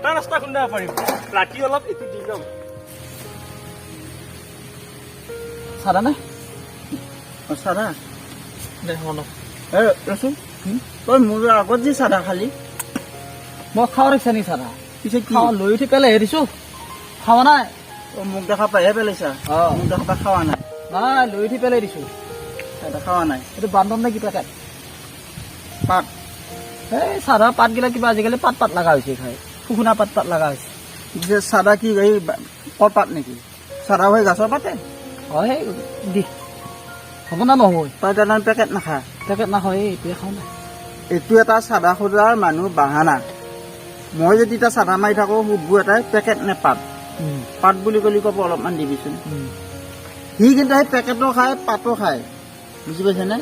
এটা ৰাস্তা খুন্দাব পাৰিম ৰাতি অলপ এইটো দি ল'ম চাদা নাই চাদা দে মন ৰচোন তই মোৰ আগত যে চাদা খালি মই খাওঁ দেখিছা নি চাদা পিছে খাওঁ লৈ উঠি পেলাই দিছো খাৱা নাই মোক দেখা পাইহে পেলাইছা মোক দেখা পাই খাৱা নাই নাই লৈ উঠি পেলাই দিছো চাদা খাৱা নাই এইটো বান্ধন নে কি পেকেট পাত এই চাদা পাতগিলা কিবা আজিকালি পাত পাত লগা হৈছে খাই শুকুনা পাত পাত লগা হৈছে পিছে চাদা কি এই কল পাত নেকি চাদা হৈ গাছৰ পাতে হয় দি হ'ব না নহয় তই তেনেহ'লে পেকেট নাখা পেকেট নাখায় এইটোৱে খাওঁ নাই এইটো এটা চাদা খোজাৰ মানুহ বাহানা মই যদি এতিয়া চাদা মাৰি থাকোঁ সুধবো এটাই পেকেট নে পাত পাত বুলি ক'লে ক'ব অলপমান দিবিচোন সি কিন্তু সেই পেকেটো খায় পাতো খায় বুজি পাইছেনে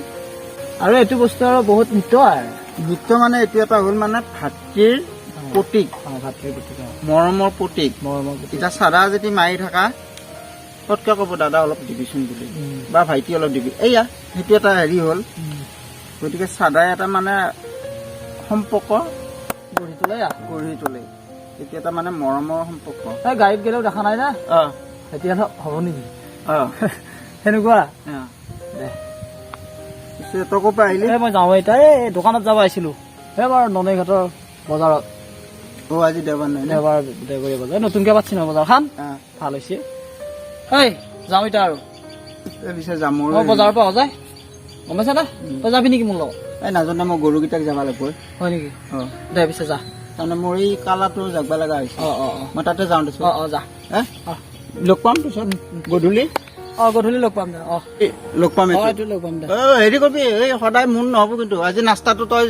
আৰু এইটো বস্তু আৰু বহুত নৃত্য আৰু নৃত্য মানে এইটো এটা হ'ল মানে ভাতৃৰ প্ৰতীক ভাতৃৰ প্ৰতীক মৰমৰ প্ৰতীক এতিয়া চাদা যদি মাৰি থাকা তৎকে ক'ব দাদা অলপ দিবিচোন বুলি বা ভাইটি অলপ দিবি এয়া সেইটো এটা হেৰি হ'ল গতিকে চাদাই এটা মানে সম্পৰ্ক গঢ়ি তোলে এইটো এটা মানে মৰমৰ সম্পৰ্ক গাড়ীত গ'লেও দেখা নাই না এতিয়া হ'ব নেকি সেনেকুৱা দে পিছে তই ক'ৰ পৰা আহিলি মই যাওঁ এতিয়া এই দোকানত যাব আহিছিলোঁ সেইবাৰ ননৈঘাটৰ বজাৰত আজি দেওবাৰ নাই দেওবাৰী বজাৰ নতুনকৈ পাতিছে নহয় বজাৰখন ভাল হৈছে এই যাওঁ এতিয়া আৰু পিছে যাম মই বজাৰৰ পৰা যায় গম পাইছা না তই যাবি নেকি মোৰ লগত এই নাজানো মই গৰুকেইটাক যাব লাগিব হয় নেকি দে পিছে যা তাৰমানে মোৰ এই কালাৰটো যাব লগা হৈছে মই তাতে যাওঁ দেচোন যা লগ পাম পিছত গধূলি গধূলি লগ পাম দে লগ পাম লগ পাম দে হেৰি কৰিবি এই সদায় মোৰ নহ'ব কিন্তু আজি নাস্তাটো তই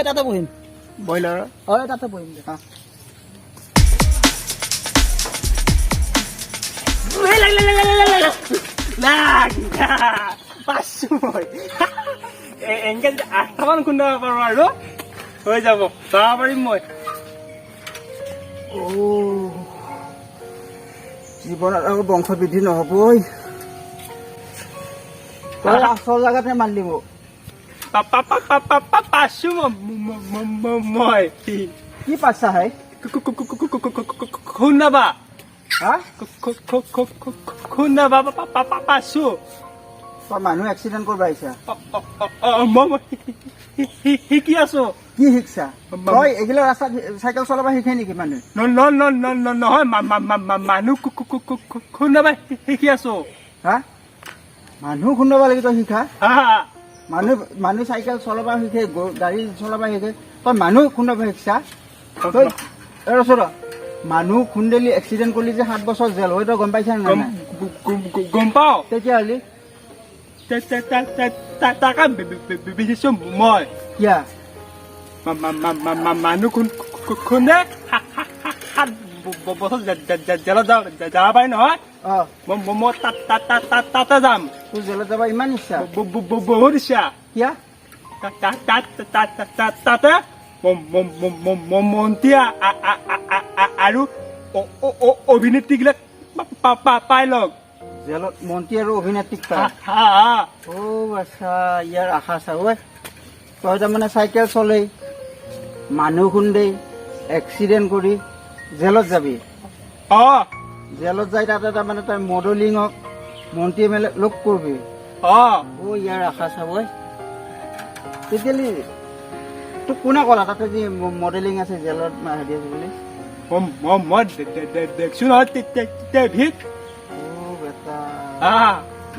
তাতে বহিম ব্ৰইলাৰ তাতে বহিম দে এনেকে যদি 8টামান খুন্দাব পাৰো আৰু হৈ যাব যাব পাৰিম মই জীৱনত আৰু বংশ বৃদ্ধি নহ'ব আচল জেগাতে মাৰিলি মোক পাইছো মই কি পাইছা হে খুন্দাবা খুন্দাবা পাইছো মানুহ এক্সিডেণ্ট কৰিব আহিছা শিকি আছো কি শিকছা তই এইগিলা ৰাস্তাত চাইকেল চলাব শিকাই নেকি মানুহ নহয় মানুহ খুন্দাবা শিকি আছো মানুহ খুন্দাব লাগি তই শিকা মানুহ চাইকেল চলাব শিকে গাড়ী চলাব শিকে তই মানুহ খুন্দাব শিকছা তই ৰচোন মানুহ খুন্দেলি এক্সিডেণ্ট কৰিলি যে 7 বছৰ জেল হয় তই গম পাইছা নাই গম পাওঁ তেতিয়াহ'লে টাকা বিচাৰিছো মই কিয়া মানুহ খুন্দে 7 বছৰ জেলত যাব পাৰি নহয় মই তাতে যাম তোৰ জেলত যাব ইমান ইচ্ছা বহুত ইচ্ছা কিয়া তাতে মন্ত্ৰী আৰু অভিনেত্ৰীবিলাক পাই লগ জেলত মন্ত্ৰী আৰু অভিনেত্ৰীক পায় আচ্ছা ইয়াৰ আশা চা ঐ তই তাৰমানে চাইকেল চলেই মানুহ খুন্দেই এক্সিডেণ্ট কৰি জেলত যাবি জেলত যাই তাতে তাৰমানে তই মডেলিঙক মন্ত্ৰী এম এল এ লগ কৰিবি ইয়াৰ আশা চা ঐ তেতিয়াহ'লে তোক কোনে ক'লা তাতে যে মডেলিং আছে জেলত হেৰি আছে বুলি মই দেখছো নহয় টিভিত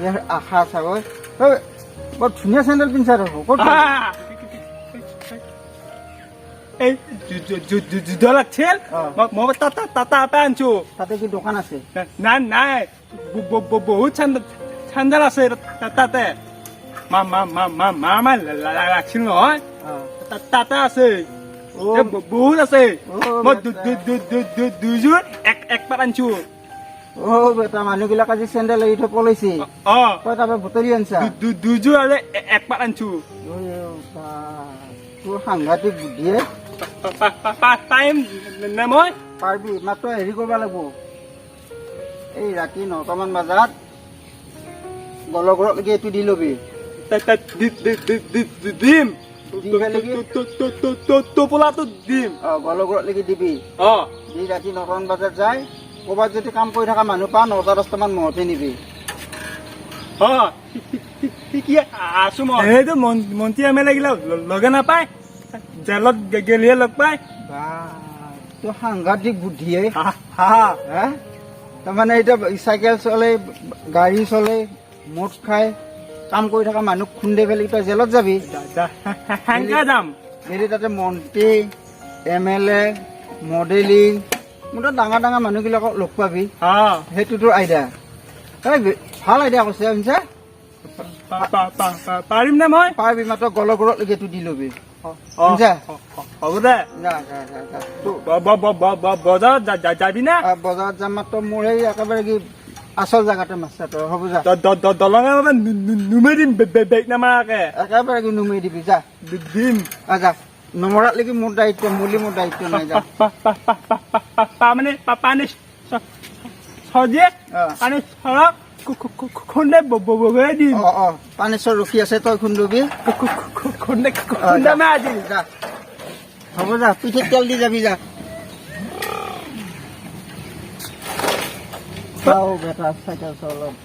ইয়াৰ আশা চাগৈ বৰ ধুনীয়া চেণ্ডেল পিন্ধছা ক'ত এই যুদ্ধ লাগছিল মই তাতে আনছো তাতে কি দোকান আছে নাই বহুত চেণ্ডেল আছে তাতে মা লাগছিল নহয় তাতে আছে বহুত আছে মই দুযোৰ একবাৰ আনছো বেটা মানুহবিলাক আজি চেণ্ডেল এৰি থৈ পলাইছে তই তাৰপৰা বুটলি আনছা দুযোৰ আৰু একবাৰ আনছো তোৰ সাংঘাতিক বুদ্ধিয়ে পাৰিম নে মই পাৰিবি মাত্ৰ হেৰি কৰিব লাগিব এই ৰাতি 9টামান বজাত গলৰ ঘৰলৈকে এইটো দি ল'বি দিম টোপোলাটো দিম গলগুৰত লাগি দিবি অ দি ৰাতি 9টামান বজাত যায় ক'ৰবাত যদি কাম কৰি থকা মানুহ পা 9-10টামান মহতে নিবি অ কি আছো মই এইটো মন্ত্ৰী এম এল এ গিলা লগে নাপায় জেলত গেলিয়ে লগ পায় তো সাংঘাতিক বুদ্ধিয়ে তাৰমানে এতিয়া চাইকেল চলে গাড়ী চলে মদ খাই কাম কৰি থকা মানুহ খুন্দে ফেলি তই জেলত যাবি যাম হেৰি তাতে মন্ত্ৰী MLA মডেলিং মোৰ তাত ডাঙৰ ডাঙৰ মানুহবিলাকক লগ পাবি সেইটোতো আইডিয়া ভাল আইডিয়া কৈছে শুনিছা পাৰিম নে মই পাৰিবি মাত্ৰ গলগুৰলৈকে দি ল'বি শুনিছা হ'ব দে বজাৰত যাবি না বজাৰত যাম মাত্ৰ মোৰ এই একেবাৰে কি আচল জেগাতে মাছ তই হ'ব যা দলঙে নুমাই দিম বেগ নামাৰাকে একেবাৰে কি নুমাই দিবি যা দিম যা নমৰাত লাগি মোৰ দায়িত্ব মুলি মোৰ দায়িত্ব নাই যা মানে পানী চজিয়ে পানী চৰক খুন্দে বগৰাই দিম পানী চৰ ৰখি আছে তই খুন্দবি খুন্দামে আজি যা হ'ব যা পিঠিত তেল দি যাবি যা বেটা চাইকেল চলক